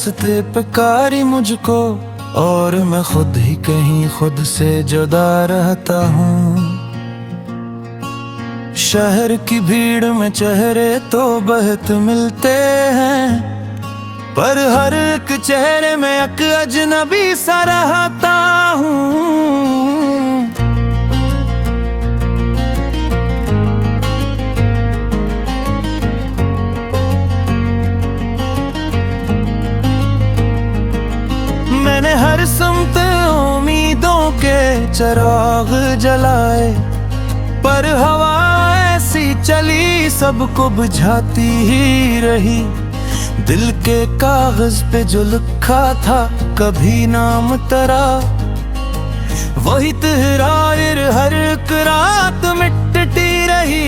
रास्ते पे कारी मुझको, और मैं खुद ही कहीं खुद से जुदा रहता हूँ। शहर की भीड़ में चेहरे तो बहुत मिलते हैं, पर हर एक चेहरे में एक अजनबी सा रहता हूँ। मैंने हर समत उम्मीदों के चिराग जलाए, पर हवा ऐसी चली सबको बुझाती ही रही। दिल के कागज पे जो लिखा था कभी नाम तेरा, वही तहरार हर एक रात मिटती रही।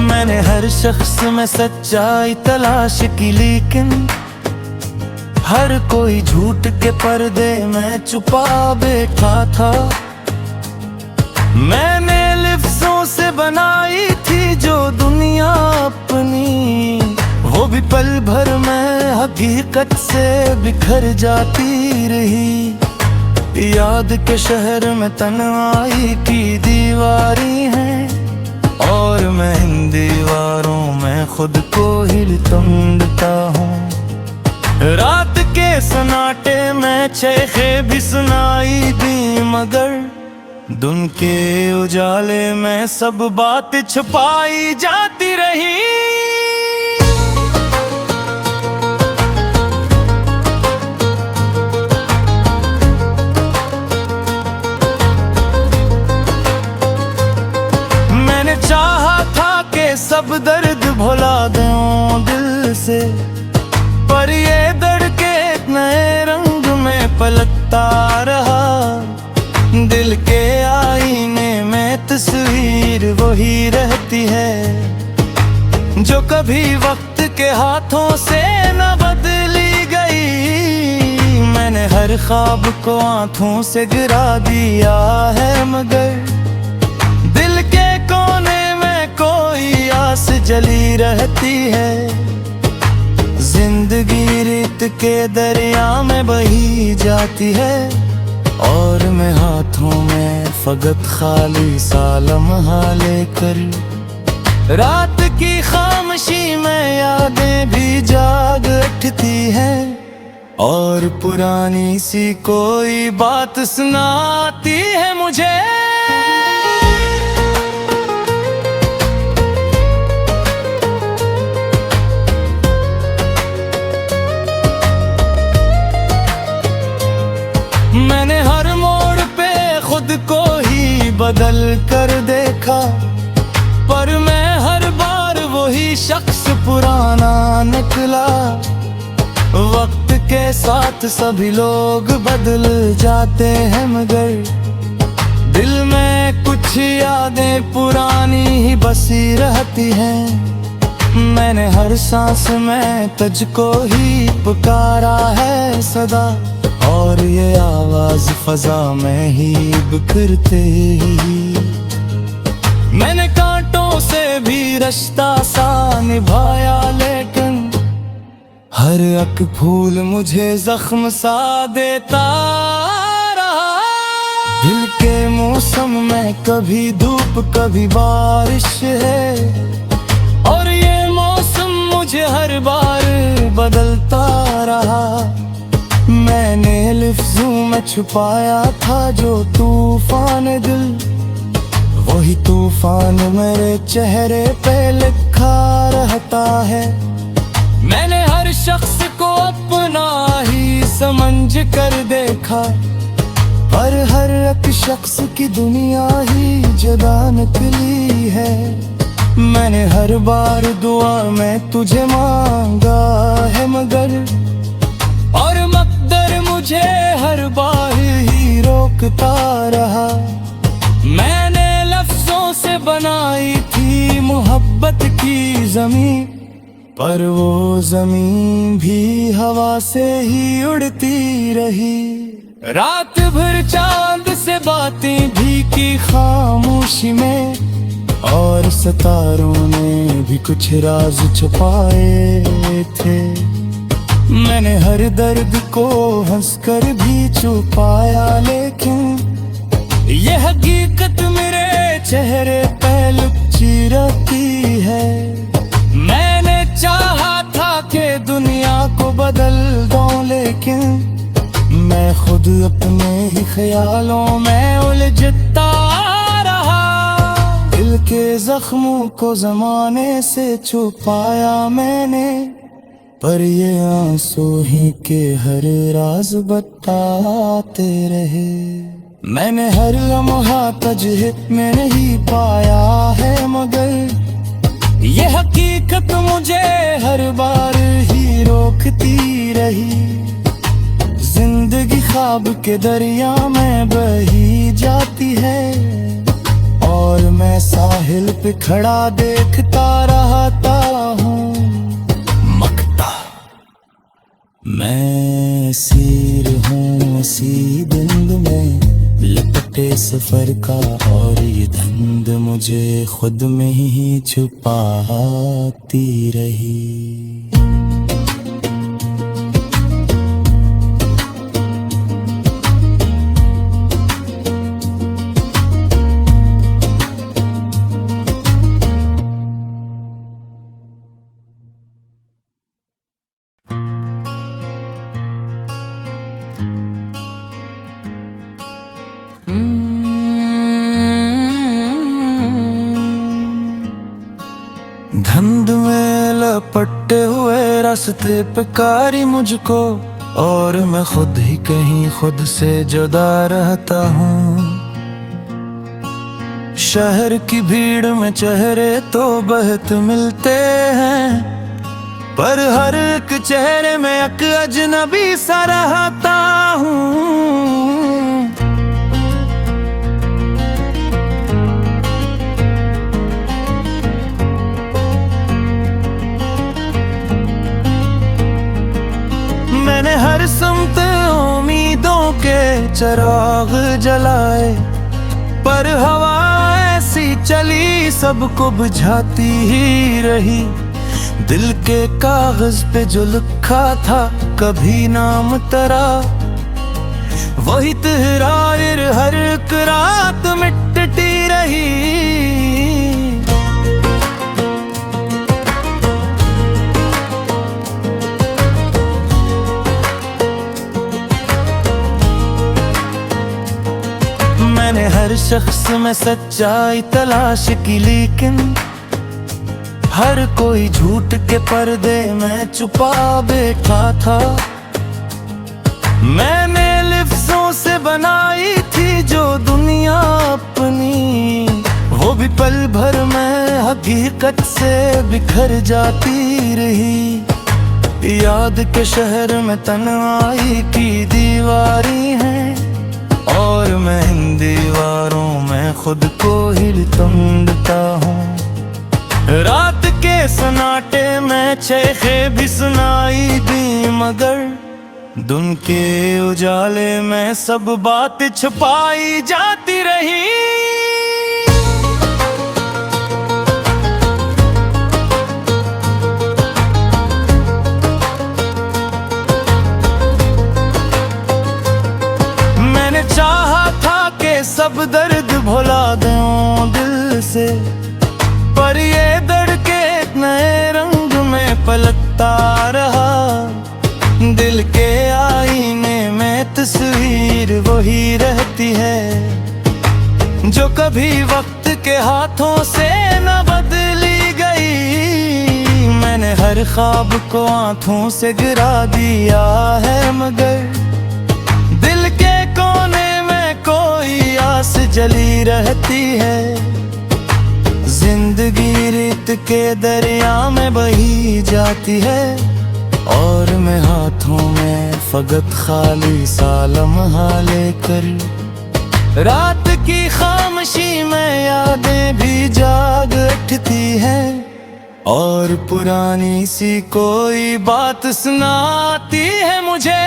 मैंने हर शख्स में सच्चाई तलाश की, लेकिन हर कोई झूठ के पर्दे में छुपा बैठा था। मैंने लिफ्ज़ों से बनाई थी जो दुनिया अपनी, वो भी पल भर में हकीकत से बिखर जाती रही। याद के शहर में तन्हाई की दीवारी है, और मैं इन दीवारों में खुद को ही ढूंढता हूँ। रात के सन्नाटे में चेखे भी सुनाई दी, मगर दिन के उजाले में सब बात छुपाई जाती रही। मैंने चाहा था कि सब दर्द भुला दूं दिल से, पर ये दर्द के नए रंग में पलटता रहा। दिल के आईने में तस्वीर वही रहती है, जो कभी वक्त के हाथों से न बदली गई। मैंने हर ख्वाब को आंखों से गिरा दिया है, मगर दिल के कोने में कोई आस जली रहती है। जिंदगी रेत के दरिया में बही जाती है, और मैं हाथों में फकत खाली सा लम्हा लेकर। रात की खामोशी में यादें भी जाग उठती हैं, और पुरानी सी कोई बात सुनाती है मुझे। मैंने हर मोड़ पे खुद को ही बदल कर देखा, पर मैं हर बार वही शख्स पुराना निकला। वक्त के साथ सभी लोग बदल जाते हैं, मगर दिल में कुछ यादें पुरानी ही बसी रहती हैं। मैंने हर सांस में तुझको ही पुकारा है सदा, और ये आवाज फजा में ही बिखरते ही। मैंने कांटों से भी रिश्ता सा निभाया, लेकिन हर एक फूल मुझे जख्म सा देता रहा। दिल के मौसम में कभी धूप कभी बारिश है, और ये मौसम मुझे हर बार बदलता रहा। मैंने लिफ्ज़ों में छुपाया था जो तूफान दिल, वही तूफान मेरे चेहरे पे लिखा रहता है। मैंने हर शख्स को अपना ही समझ कर देखा, पर हर एक शख्स की दुनिया ही जुदा निकली है। मैंने हर बार दुआ में तुझे मांगा है, मगर और मकदर मुझे हर बार ही रोकता रहा। मैंने लफ्जों से बनाई थी मोहब्बत की ज़मीं, पर वो ज़मीं भी हवा से ही उड़ती रही। रात भर चांद से बातें भी की खामोशी में, और सितारों ने भी कुछ राज छुपाए थे। मैंने हर दर्द को हंसकर भी छुपाया, लेकिन ये हकीकत मेरे चेहरे पे लुची रहती है। मैंने चाहा था कि दुनिया को बदल दूं, लेकिन मैं खुद अपने ही ख्यालों में उलझता रहा। दिल के जख्मों को जमाने से छुपाया मैंने, पर ये आंसू ही के हर राज बताते रहे। मैंने हर लम्हा तजहिद में नहीं पाया है, मगर ये हकीकत मुझे हर बार ही रोकती रही। जिंदगी ख्वाब के दरिया में बही जाती है, और मैं साहिल पे खड़ा देखता रहता हूँ मकता। मैं सीर हूँ सी धुंध में लपटे सफर का, और ये धुंध मुझे खुद में ही छुपाती रही। धुंध में लपटे हुए रास्ते पे कारी मुझको, और मैं खुद ही कहीं खुद से जुदा रहता हूँ। शहर की भीड़ में चेहरे तो बहुत मिलते हैं, पर हर एक चेहरे में एक अजनबी सा रहता हूँ। मैंने हर समत उम्मीदों के चिराग जलाए, पर हवा ऐसी चली सबको बुझाती ही रही। दिल के कागज पे जो लिखा था कभी नाम तेरा, वही तहरार हर एक रात मिटती रही। मैंने हर शख्स में सच्चाई तलाश की, लेकिन हर कोई झूठ के पर्दे में छुपा बैठा था। मैंने लिफ्ज़ों से बनाई थी जो दुनिया अपनी, वो भी पल भर में हकीकत से बिखर जाती रही। याद के शहर में तन्हाई की दीवारी है, और मैं इन दीवारों में खुद को ही ढूंढता हूँ। रात के सन्नाटे में चेखे भी सुनाई दी, मगर दिन के उजाले में सब बात छुपाई जाती रही। मैंने चाहा था कि सब दर्द भुला दूं दिल से, पर ये दर्द के एक नए रंग में पलटता रहा। दिल के आईने में तस्वीर वही रहती है, जो कभी वक्त के हाथों से न बदली गई। मैंने हर ख्वाब को आंखों से गिरा दिया है, मगर दिल के कोने में कोई आस जली रहती है। जिंदगी रेत के दरिया में बही जाती है, और मैं हाथों में फकत खाली सा लम्हा लेकर। रात की खामोशी में यादें भी जाग उठती हैं, और पुरानी सी कोई बात सुनाती है मुझे।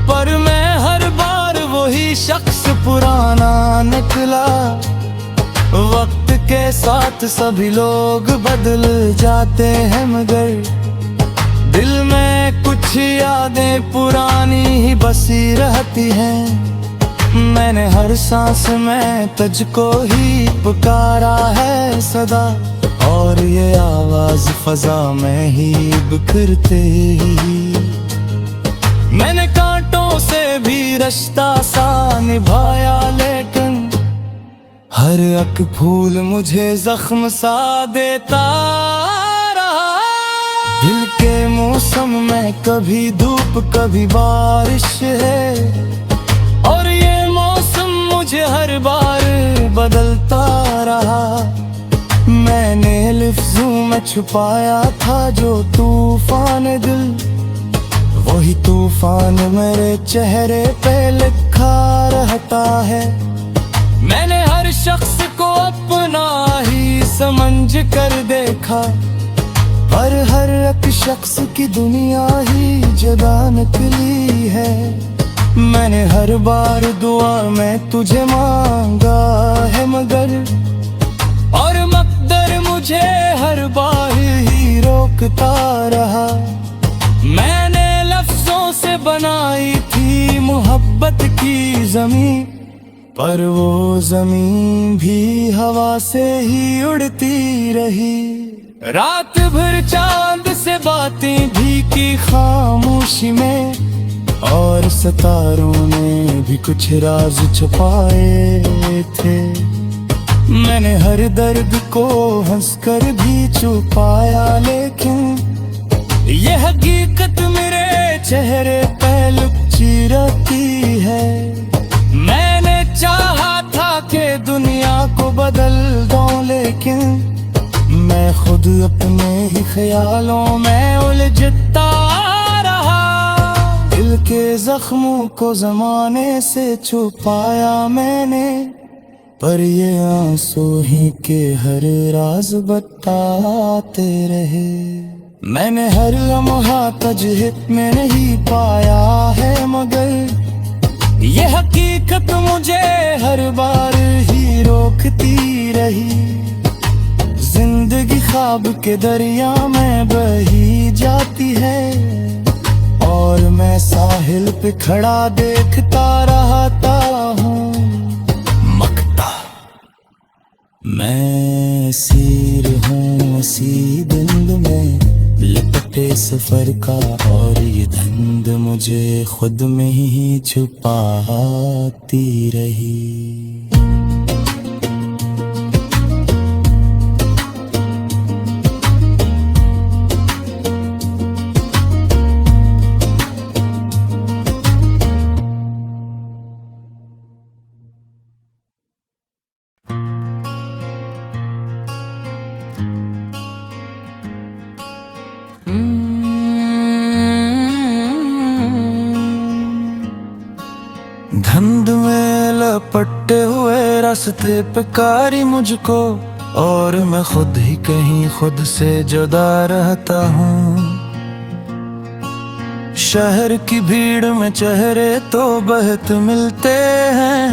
पर मैं हर बार वही शख्स पुराना निकला। वक्त के साथ सभी लोग बदल जाते हैं, मगर दिल में कुछ यादें पुरानी ही बसी रहती हैं। मैंने हर सांस में तुझको ही पुकारा है सदा, और ये आवाज फजा में ही बिखरते ही। मैंने कांटों से भी रिश्ता सा निभाया, लेकिन हर एक फूल मुझे जख्म सा देता रहा। दिल के मौसम में कभी धूप कभी बारिश है, और ये मौसम मुझे हर बार बदलता रहा। मैंने लफ्जों में छुपाया था जो तूफान दिल, वही तूफान मेरे चेहरे पे लिखा रहता है। मैंने हर शख्स को अपना ही समझ कर देखा, पर हर एक शख्स की दुनिया ही जुदा निकली है। मैंने हर बार दुआ में तुझे मांगा है, मगर और मकदर मुझे हर बार ही रोकता रहा। मैंने लफ्जों से बनाई थी मोहब्बत की ज़मीं, पर वो ज़मीन भी हवा से ही उड़ती रही। रात भर चांद से बातें भी की खामोशी में, और सितारों ने भी कुछ राज छुपाए थे। मैंने हर दर्द को हंसकर भी छुपाया, लेकिन ये हकीकत मेरे चेहरे पे लुची रहती है। मैंने चाहा था कि दुनिया को बदल दूं, लेकिन मैं खुद अपने ही ख्यालों में उलझता रहा। दिल के जख्मों को ज़माने से छुपाया मैंने, पर ये आंसू ही के हर राज बताते रहे। मैंने हर लम्हा तजहिद में नहीं पाया है, मगर ये हकीकत मुझे हर बार ही रोकती रही। जिंदगी ख्वाब के दरिया में बही जाती है, और मैं साहिल पे खड़ा देखता रहता हूँ मकता। मैं सीर हूँ इसी धुंध में लिपटे सफर का, और ये धुंध मुझे खुद में ही छुपाती रही। धुंध में लपटे हुए रास्ते पे कारी मुझको, और मैं खुद ही कहीं खुद से जुदा रहता हूँ। शहर की भीड़ में चेहरे तो बहुत मिलते हैं,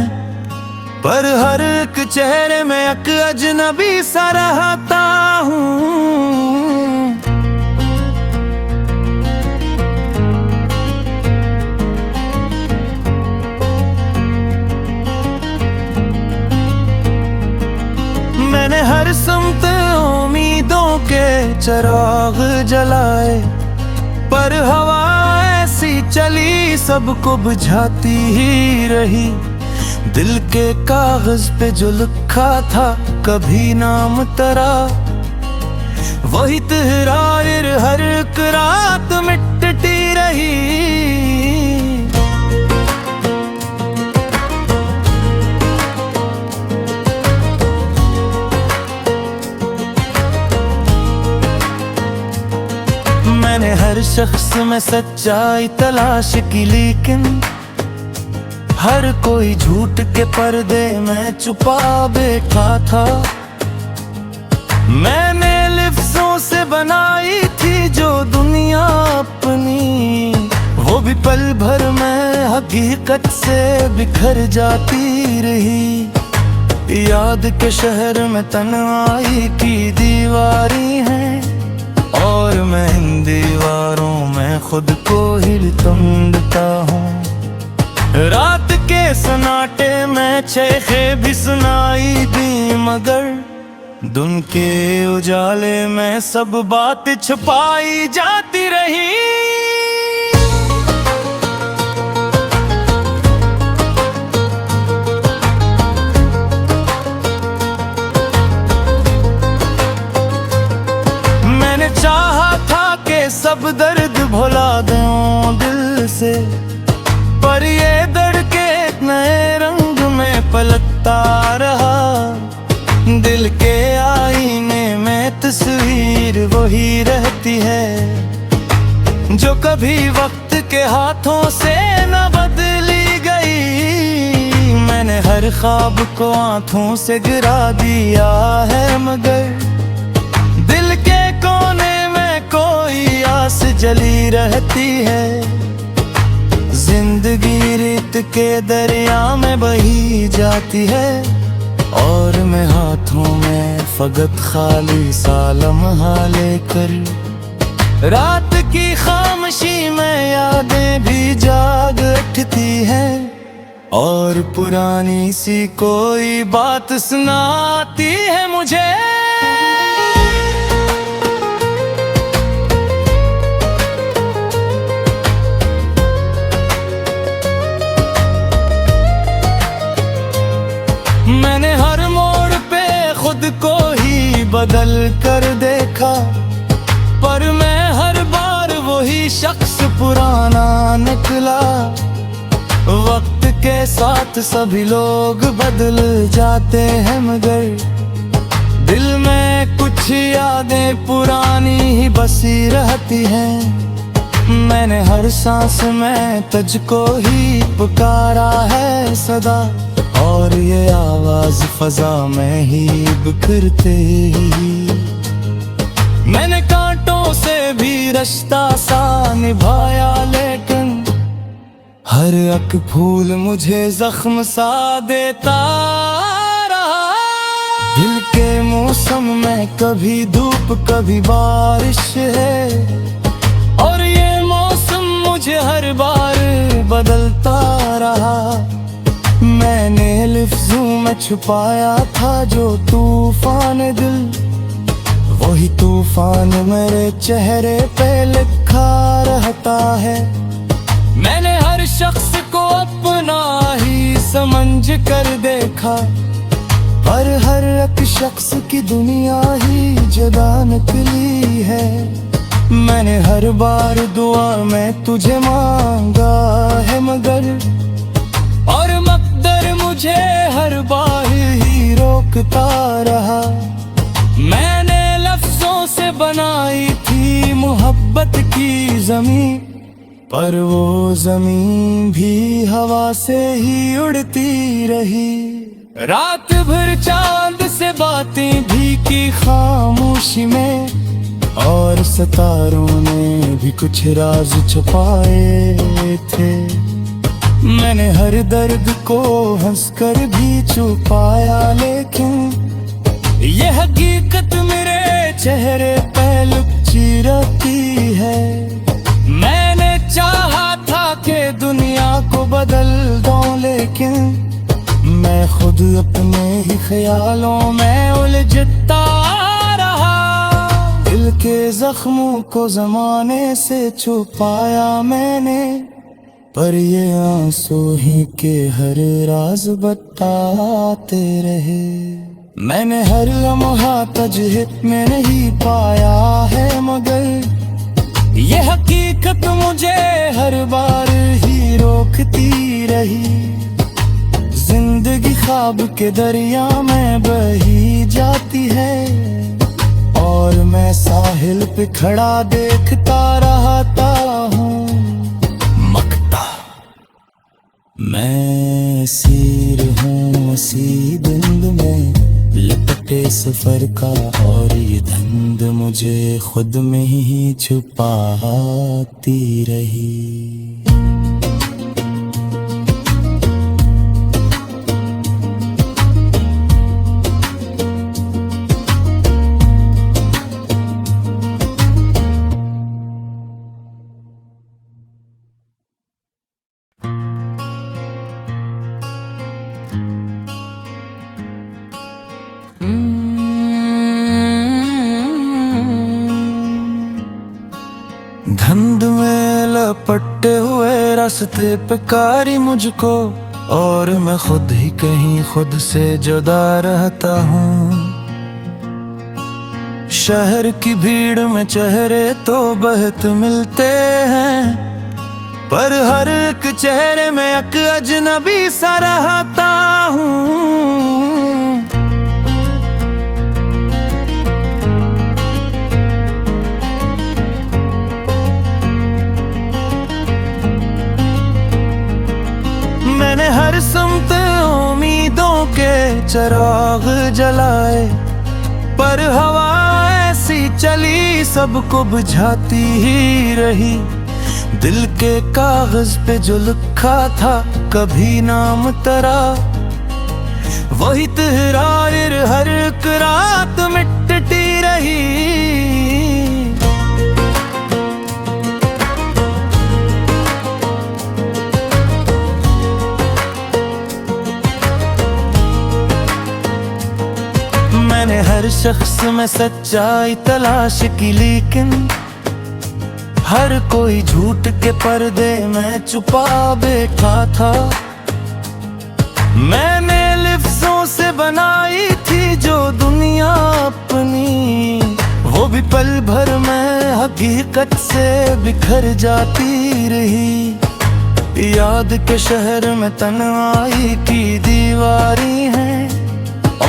पर हर एक चेहरे में एक अजनबी सा रहता हूँ। मैंने हर समत उम्मीदों के चिराग जलाए, पर हवा ऐसी चली सबको बुझाती ही रही। दिल के कागज पे जो लिखा था कभी नाम तेरा, वही तहरार हर एक रात मिटती रही। मैंने हर शख्स में सच्चाई तलाश की, लेकिन हर कोई झूठ के पर्दे में छुपा बैठा था। मैंने लफ्जों से बनाई थी जो दुनिया अपनी, वो भी पल भर में हकीकत से बिखर जाती रही। याद के शहर में तन्हाई की दीवारी है, और मैं इन दीवारों में खुद को ही ढूंढता हूँ। रात के सन्नाटे में चेखे भी सुनाई दी, मगर दिन के उजाले में सब बात छुपाई जाती रही। मैंने चाहा था कि सब दर्द भुला दूं दिल से, पर ये दर्द के एक नए रंग में पलटता रहा। दिल के आईने में तस्वीर वही रहती है, जो कभी वक्त के हाथों से न बदली गई। मैंने हर ख्वाब को आंखों से गिरा दिया है, मगर दिल के कोने में कोई आस जली रहती है। जिंदगी रेत के दरिया में बही जाती है, और मैं हाथों में फकत खाली सा लम्हा लेकर। रात की खामोशी में यादें भी जाग उठती हैं, और पुरानी सी कोई बात सुनाती है मुझे। मैंने हर मोड़ पे खुद को ही बदल कर देखा, पर मैं हर बार वही शख्स पुराना निकला। वक्त के साथ सभी लोग बदल जाते हैं, मगर दिल में कुछ यादें पुरानी ही बसी रहती हैं। मैंने हर सांस में तुझको ही पुकारा है सदा, और ये आवाज फजा में ही बिखरते ही। मैंने कांटों से भी रिश्ता सा निभाया, लेकिन हर एक फूल मुझे जख्म सा देता रहा। दिल के मौसम में कभी धूप कभी बारिश है, और ये मौसम मुझे हर बार बदलता रहा। मैंने लफ्जों में छुपाया था जो तूफान दिल, वही तूफान मेरे चेहरे पे लिखा रहता है। मैंने हर शख्स को अपना ही समझ कर देखा, पर हर एक शख्स की दुनिया ही जुदा निकली है। मैंने हर बार दुआ में तुझे मांगा है, मगर और मकदर मुझे हर बार ही रोकता रहा। मैंने लफ्जों से बनाई थी मोहब्बत की जमीन, पर वो जमीन भी हवा से ही उड़ती रही। रात भर चांद से बातें भी की खामोशी में, और सितारों ने भी कुछ राज छुपाए थे। मैंने हर दर्द को हंसकर भी छुपाया, लेकिन ये हकीकत मेरे चेहरे पे लुची रहती है। मैंने चाहा था कि दुनिया को बदल दूं, लेकिन मैं खुद अपने ही ख्यालों में उलझता रहा। दिल के जख्मों को जमाने से छुपाया मैंने, पर ये आंसू ही के हर राज बताते रहे। मैंने हर लम्हा तजहिद में नहीं पाया है, मगर ये हकीकत मुझे हर बार ही रोकती रही। जिंदगी ख्वाब के दरिया में बही जाती है, और मैं साहिल पे खड़ा देखता रहता हूँ। मैं सीर हूँ, सी धुंध में लिपट छोटे सफर का, और ये धुंध मुझे खुद में ही छुपाती रही। धुंध में लपटे हुए रास्ते पे कारी मुझको, और मैं खुद ही कहीं खुद से जुदा रहता हूँ। शहर की भीड़ में चेहरे तो बहुत मिलते हैं, पर हर एक चेहरे में एक अजनबी सा रहता हूँ। मैंने हर समत उम्मीदों के चिराग जलाए, पर हवा ऐसी चली सबको बुझाती ही रही। दिल के कागज पे जो लिखा था कभी नाम तेरा, वही तहरार हर एक रात मिटती रही। मैंने हर शख्स में सच्चाई तलाश की, लेकिन हर कोई झूठ के पर्दे में छुपा बैठा था। मैंने लफ्जों से बनाई थी जो दुनिया अपनी, वो भी पल भर में हकीकत से बिखर जाती रही। याद के शहर में तन्हाई की दीवारी है,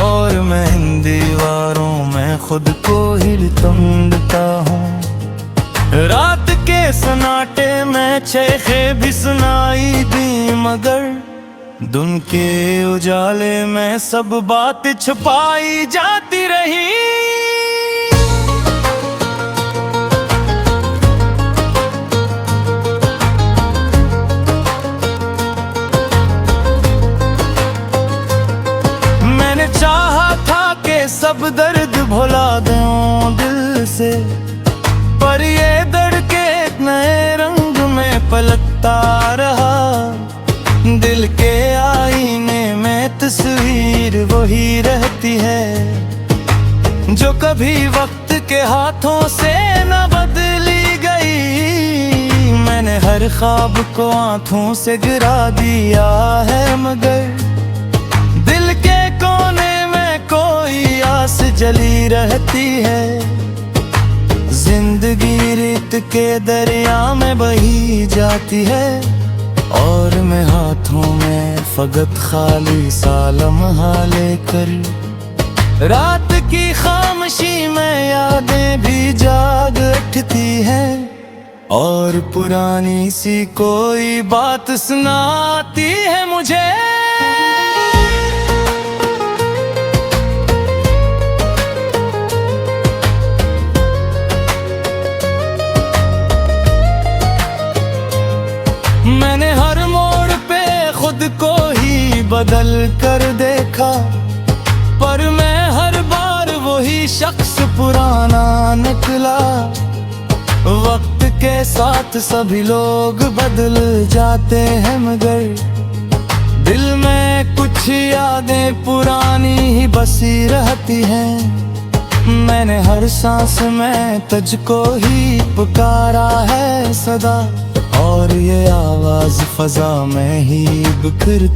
और मैं इन दीवारों में खुद को ही ढूंढता हूँ। रात के सन्नाटे में चीखें भी सुनाई दी, मगर दिन के उजाले में सब बात छुपाई जाती रही। चाहा था कि सब दर्द भुला दूं दिल से, पर ये दर्द के एक नए रंग में पलटता रहा। दिल के आईने में तस्वीर वही रहती है, जो कभी वक्त के हाथों से न बदली गई। मैंने हर ख्वाब को आंखों से गिरा दिया है, मगर दिल के कोने में कोई आस जली रहती है। जिंदगी रेत के दरिया में बही जाती है, और मैं हाथों में फकत खाली सा लम्हा लेकर। रात की खामोशी में यादें भी जाग उठती हैं, और पुरानी सी कोई बात सुनाती है मुझे। मैंने हर मोड़ पे खुद को ही बदल कर देखा, पर मैं हर बार वही शख्स पुराना निकला। वक्त के साथ सभी लोग बदल जाते हैं, मगर दिल में कुछ यादें पुरानी ही बसी रहती हैं। मैंने हर सांस में तुझको ही पुकारा है सदा, और ये आवाज फजा में ही बिखरती